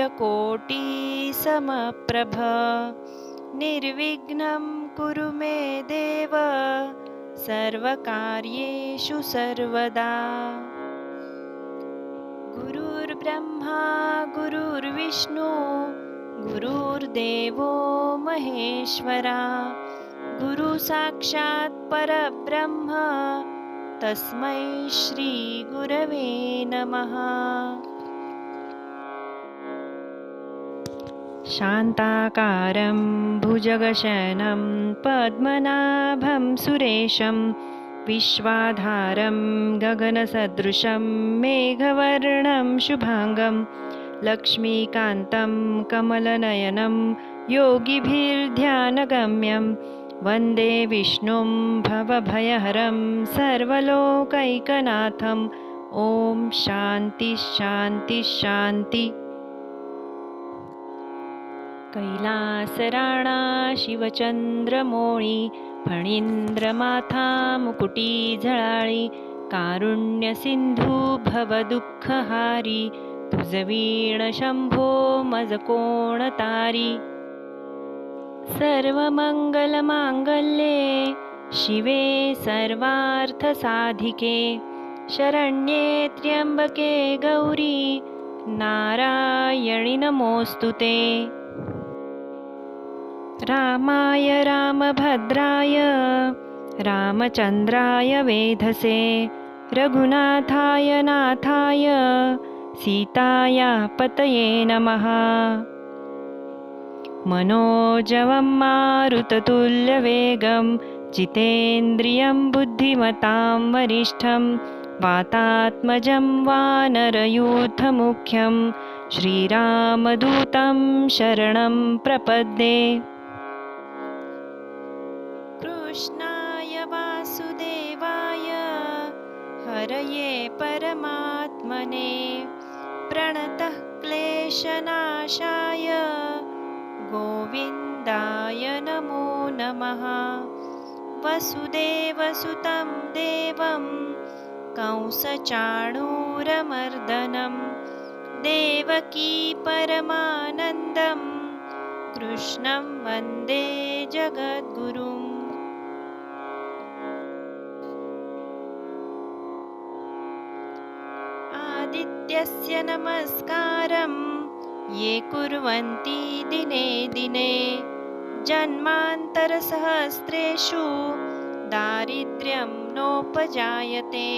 सूर्यकोटिसमप्रभ निर्विघ्नं कुरु मे देव सर्वकार्येषु सर्वदा। गुरुर्ब्रह्मा गुरुर्विष्णु गुरुर्देवो महेश्वरा गुरुसाक्षात् परब्रह्म तस्मै श्री गुरवे नमः। शान्ताकारं भुजगशयनं पद्मनाभं सुरेशं विश्वाधारं गगनसदृशं मेघवर्णं शुभांगं लक्ष्मीकान्तं कमलनयनं योगिभिर्ध्यानगम्यं वन्दे विष्णुं भवभयहरं सर्वलोकैकनाथं। ॐ शान्ति शान्ति शान्ति। कैलासराणा शिवचंद्रमौळी फणींद्रमाथा मुकुटी झळाळी कारुण्यसिंधू भवदुःखहारी तुझवीण शंभो मज कोण तारी। सर्वमंगलमांगल्ये शिवे सर्वार्थसाधिके शरण्ये त्र्यंबके गौरी नारायणि नमोस्तुते। रामाय रामभद्राय रामचंद्राय वेधसे रघुनाथाय नाथाय सीताया पतये नमः। मनोजवं मारुततुल्यवेगं जितेन्द्रियं बुद्धिमतां वरिष्ठं वातात्मजं वानरयूथमुख्यं श्रीरामदूतं शरणं प्रपद्ये। कृष्णाय वासुदेवाय हरये परमात्मने प्रणतः क्लेशनाशाय गोविन्दाय नमो नमः। वसुदेवसुतं देवं कंसचाणूरमर्दनं देवकी परमानन्दं कृष्णं वन्दे जगद्गुरुम्। आदित्यस्य नमस्कारं ये कुर्वन्ति दिने दिने जन्मान्तरसहस्रेषु दारिद्र्यं नोपजायते।